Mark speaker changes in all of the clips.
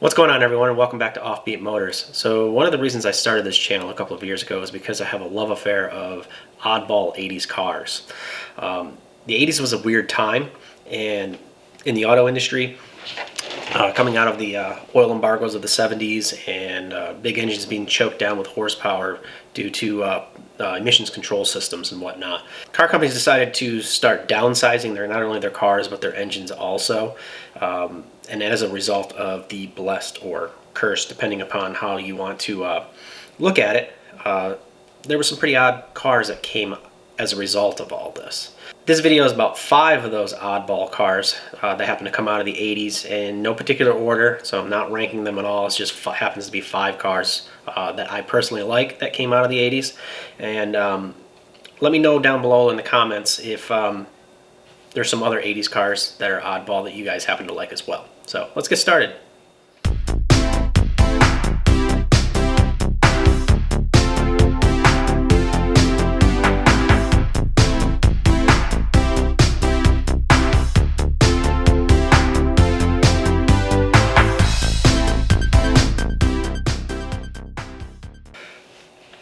Speaker 1: What's going on, everyone, and welcome back to Offbeat Motors. So one of the reasons I started this channel a couple of years ago is because I have a love affair of oddball 80s cars. The 80s was a weird time and in the auto industry, coming out of the oil embargoes of the 70s and big engines being choked down with horsepower due to emissions control systems and whatnot. Car companies decided to start downsizing not only their cars but their engines also. And as a result of the blessed or cursed, depending upon how you want to look at it, there were some pretty odd cars that came as a result of all this. This video is about 5 of those oddball cars that happen to come out of the 80s in no particular order, so I'm not ranking them at all. It just happens to be 5 cars that I personally like that came out of the 80s. And let me know down below in the comments if there's some other 80s cars that are oddball that you guys happen to like as well. So let's get started.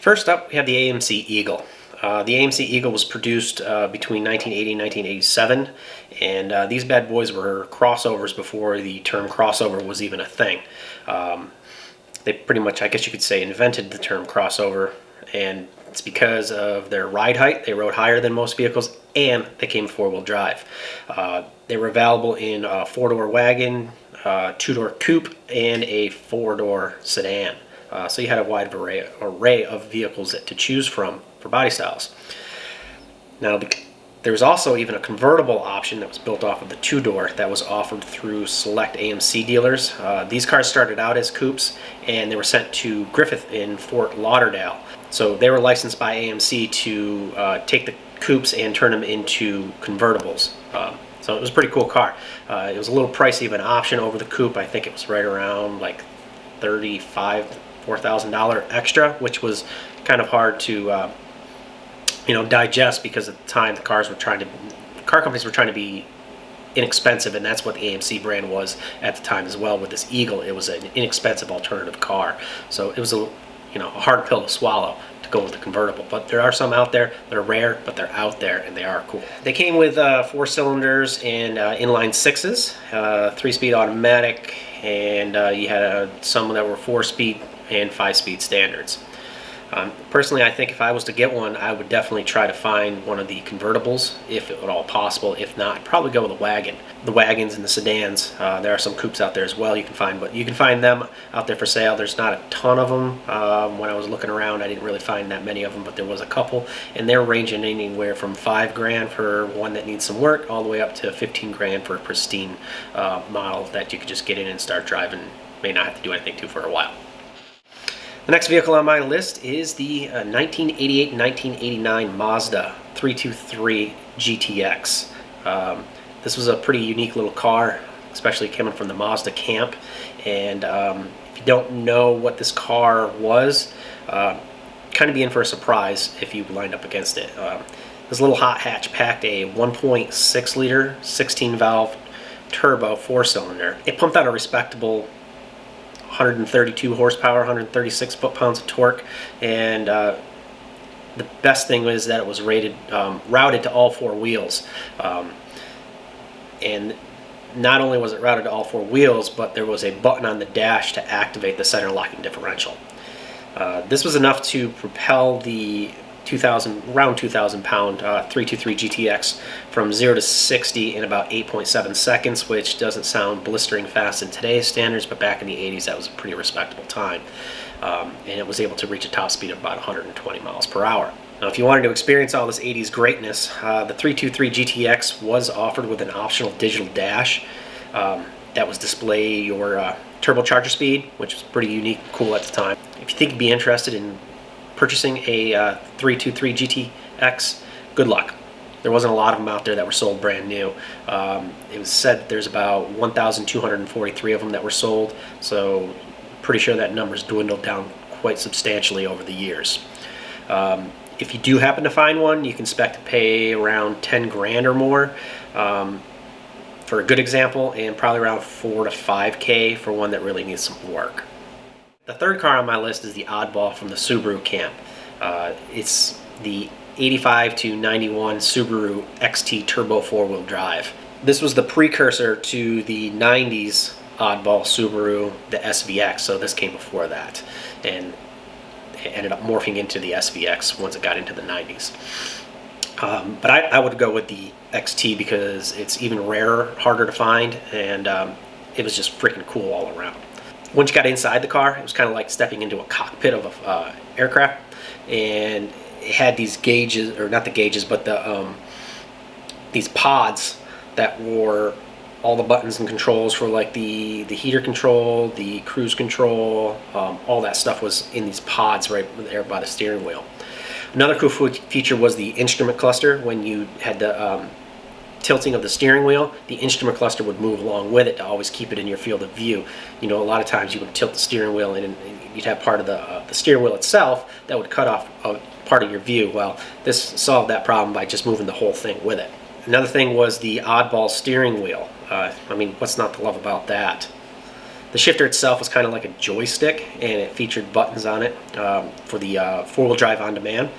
Speaker 1: First up, we have the AMC Eagle. The AMC Eagle was produced between 1980 and 1987, and these bad boys were crossovers before the term crossover was even a thing. They pretty much, I guess you could say, invented the term crossover, and it's because of their ride height. They rode higher than most vehicles, and they came 4-wheel drive. They were available in a 4-door wagon, 2-door coupe, and a 4-door sedan. So you had a wide array of vehicles to choose from for body styles. Now, there was also even a convertible option that was built off of the 2-door that was offered through select AMC dealers. These cars started out as coupes, and they were sent to Griffith in Fort Lauderdale. So they were licensed by AMC to take the coupes and turn them into convertibles. So it was a pretty cool car. It was a little pricey of an option over the coupe. I think it was right around like $4,000 extra, which was kind of hard to digest, because at the time car companies were trying to be inexpensive, and that's what the AMC brand was at the time as well. With this Eagle, it was an inexpensive alternative car, so it was a hard pill to swallow to go with the convertible. But there are some out there. They're rare, but they're out there and they are cool. They came with 4 cylinders and inline 6s, 3-speed automatic, and you had some that were 4-speed and 5-speed standards. Personally, I think if I was to get one, I would definitely try to find one of the convertibles, if at all possible. If not, I'd probably go with a wagon. The wagons and the sedans, there are some coupes out there as well you can find, but you can find them out there for sale. There's not a ton of them. When I was looking around, I didn't really find that many of them, but there was a couple, and they're ranging anywhere from $5 grand for one that needs some work, all the way up to $15 grand for a pristine model that you could just get in and start driving. May not have to do anything to for a while. The next vehicle on my list is the 1988-1989 Mazda 323 GTX. This was a pretty unique little car, especially coming from the Mazda camp. And if you don't know what this car was, kind of be in for a surprise if you lined up against it. This little hot hatch packed a 1.6 liter 16-valve turbo 4-cylinder. It pumped out a respectable 132 horsepower, 136 foot-pounds of torque, and the best thing is that it was routed to all 4 wheels. And not only was it routed to all 4 wheels, but there was a button on the dash to activate the center locking differential. This was enough to propel the around 2,000 pound 323 GTX from 0 to 60 in about 8.7 seconds, which doesn't sound blistering fast in today's standards, but back in the 80s that was a pretty respectable time. And it was able to reach a top speed of about 120 miles per hour. Now, if you wanted to experience all this 80s greatness, the 323 GTX was offered with an optional digital dash that was display your turbocharger speed, which was pretty unique and cool at the time. If you think you'd be interested in purchasing a 323 GTX, good luck. There wasn't a lot of them out there that were sold brand new. It was said that there's about 1,243 of them that were sold, so pretty sure that number's dwindled down quite substantially over the years. If you do happen to find one, you can expect to pay around 10 grand or more. for a good example, and probably around 4 to 5K for one that really needs some work. The third car on my list is the oddball from the Subaru camp. It's the 85 to 91 Subaru XT Turbo 4-wheel drive. This was the precursor to the 90s oddball Subaru, the SVX, so this came before that, and it ended up morphing into the SVX once it got into the 90s. But I would go with the XT because it's even rarer, harder to find, and it was just freaking cool all around. Once you got inside the car, it was kind of like stepping into a cockpit of an aircraft, and it had these gauges, or not the gauges, but the these pods that were all the buttons and controls for like the heater control, the cruise control, all that stuff was in these pods right there by the steering wheel. Another cool feature was the instrument cluster. When you had the tilting of the steering wheel, the instrument cluster would move along with it to always keep it in your field of view. You know, a lot of times you would tilt the steering wheel and you'd have part of the steering wheel itself that would cut off part of your view. Well, this solved that problem by just moving the whole thing with it. Another thing was the oddball steering wheel. I mean, what's not to love about that? The shifter itself was kind of like a joystick, and it featured buttons on it for the four-wheel drive on demand.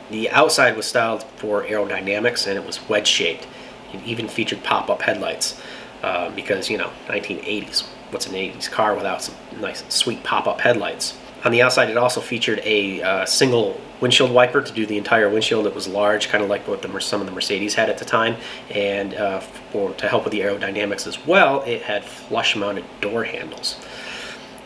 Speaker 1: The outside was styled for aerodynamics, and it was wedge-shaped. It even featured pop-up headlights because, you know, 1980s. What's an 80s car without some nice, sweet pop-up headlights? On the outside, it also featured a single windshield wiper to do the entire windshield. It was large, kind of like what some of the Mercedes had at the time, and to help with the aerodynamics as well, it had flush-mounted door handles.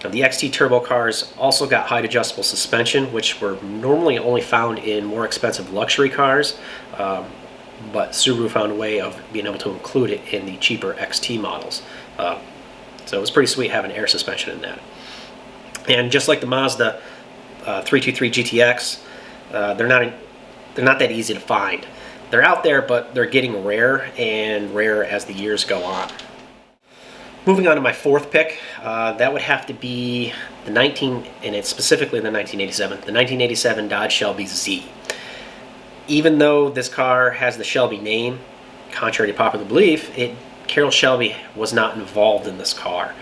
Speaker 1: Now, the XT Turbo cars also got height adjustable suspension, which were normally only found in more expensive luxury cars, but Subaru found a way of being able to include it in the cheaper XT models. So it was pretty sweet having air suspension in that. And just like the Mazda 323 GTX, they're not that easy to find. They're out there, but they're getting rare and rarer as the years go on. Moving on to my fourth pick, that would have to be and it's specifically the 1987 Dodge Shelby Z. Even though this car has the Shelby name, contrary to popular belief, Carroll Shelby was not involved in this car.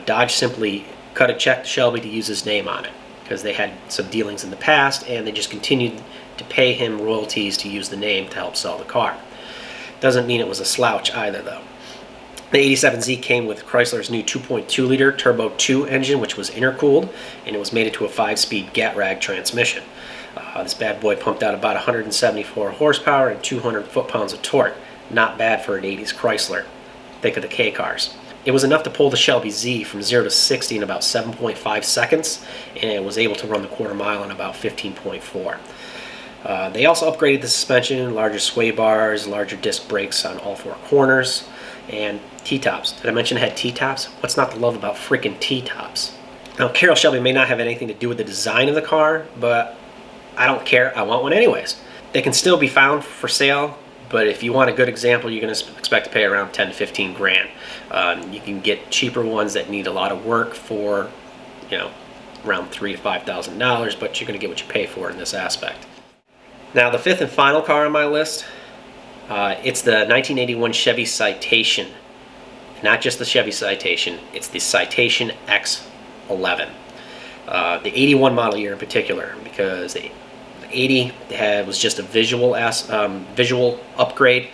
Speaker 1: Dodge simply cut a check to Shelby to use his name on it because they had some dealings in the past, and they just continued to pay him royalties to use the name to help sell the car. Doesn't mean it was a slouch either, though. The 87Z came with Chrysler's new 2.2-liter Turbo 2 engine, which was intercooled, and it was mated to a 5-speed GAT-rag transmission. This bad boy pumped out about 174 horsepower and 200 foot-pounds of torque. Not bad for an 80s Chrysler. Think of the K cars. It was enough to pull the Shelby Z from 0 to 60 in about 7.5 seconds, and it was able to run the quarter mile in about 15.4. They also upgraded the suspension, larger sway bars, larger disc brakes on all four corners, and T-tops. Did I mention it had T-tops? What's not to love about freaking T-tops? Now, Carroll Shelby may not have anything to do with the design of the car, but I don't care. I want one anyways. They can still be found for sale, but if you want a good example, you're going to expect to pay around 10 to 15 grand. You can get cheaper ones that need a lot of work for, you know, around $3,000 to $5,000, but you're going to get what you pay for in this aspect. Now, the fifth and final car on my list, it's the 1981 Chevy Citation. Not just the Chevy Citation, it's the Citation X11. The 81 model year in particular, because the 80 was just a visual upgrade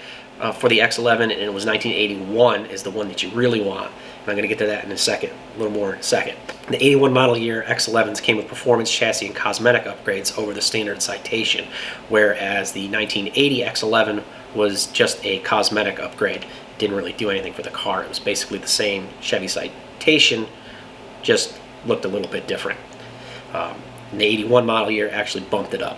Speaker 1: for the X11, and it was 1981 is the one that you really want. And I'm going to get to that in a second, a little more in a second. The 81 model year X11s came with performance, chassis, and cosmetic upgrades over the standard Citation, whereas the 1980 X11 was just a cosmetic upgrade. Didn't really do anything for the car. It was basically the same Chevy Citation, just looked a little bit different. The 81 model year actually bumped it up.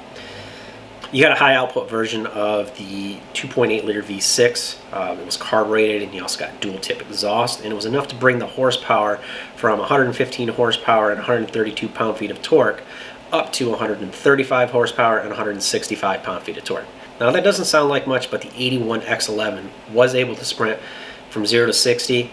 Speaker 1: You got a high output version of the 2.8-liter V6. It was carbureted, and you also got dual tip exhaust, and it was enough to bring the horsepower from 115 horsepower and 132 pound-feet of torque up to 135 horsepower and 165 pound-feet of torque. Now, that doesn't sound like much, but the 81 X11 was able to sprint from 0 to 60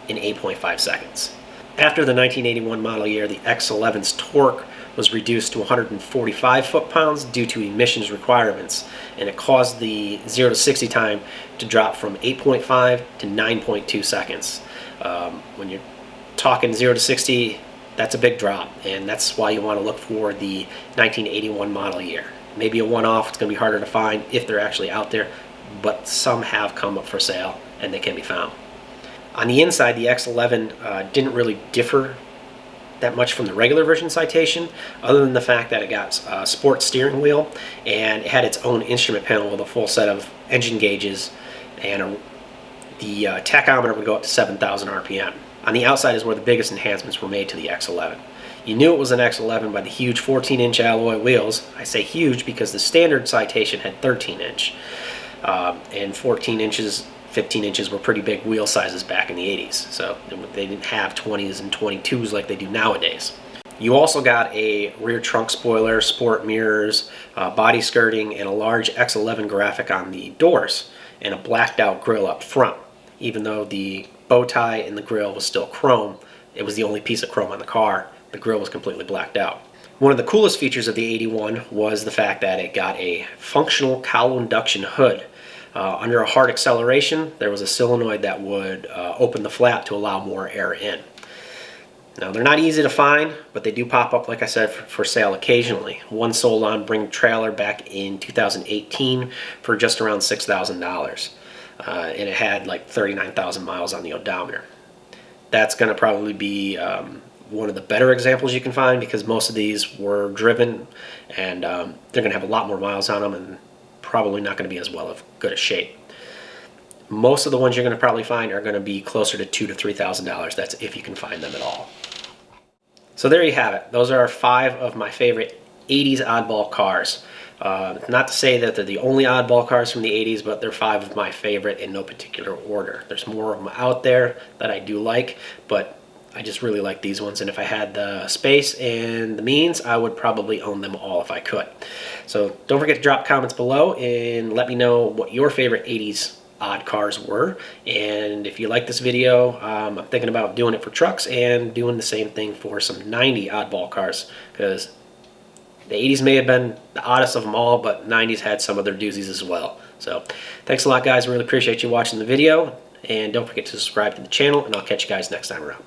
Speaker 1: in 8.5 seconds. After the 1981 model year, the X11's torque was reduced to 145 foot-pounds due to emissions requirements, and it caused the 0 to 60 time to drop from 8.5 to 9.2 seconds. When you're talking 0 to 60, that's a big drop, and that's why you want to look for the 1981 model year. Maybe a one-off, it's going to be harder to find if they're actually out there, but some have come up for sale and they can be found. On the inside, the X11 didn't really differ that much from the regular version Citation, other than the fact that it got a sport steering wheel and it had its own instrument panel with a full set of engine gauges, and the tachometer would go up to 7,000 RPM. On the outside is where the biggest enhancements were made to the X11. You knew it was an X11 by the huge 14-inch alloy wheels. I say huge because the standard Citation had 13-inch, and 14 inches, 15 inches were pretty big wheel sizes back in the 80s, so they didn't have 20s and 22s like they do nowadays. You also got a rear trunk spoiler, sport mirrors, body skirting, and a large X11 graphic on the doors, and a blacked out grille up front. Even though the bow tie and the grille was still chrome, it was the only piece of chrome on the car. The grille was completely blacked out. One of the coolest features of the 81 was the fact that it got a functional cowl induction hood. Under a hard acceleration, there was a solenoid that would open the flap to allow more air in. Now, they're not easy to find, but they do pop up, like I said, for sale occasionally. One sold on Bring Trailer back in 2018 for just around $6,000. And it had like 39,000 miles on the odometer. That's going to probably be one of the better examples you can find, because most of these were driven, and they're going to have a lot more miles on them and probably not going to be as well of good a shape. Most of the ones you're going to probably find are going to be closer to $2,000 to $3,000. That's if you can find them at all. So there you have it. Those are 5 of my favorite 80s oddball cars. Not to say that they're the only oddball cars from the 80s, but they're 5 of my favorite in no particular order. There's more of them out there that I do like, but I just really like these ones, and if I had the space and the means, I would probably own them all if I could. So don't forget to drop comments below and let me know what your favorite 80s odd cars were, and if you like this video, I'm thinking about doing it for trucks and doing the same thing for some 90 oddball cars, because the 80s may have been the oddest of them all, but 90s had some of their doozies as well. So thanks a lot, guys. I really appreciate you watching the video, and don't forget to subscribe to the channel, and I'll catch you guys next time around.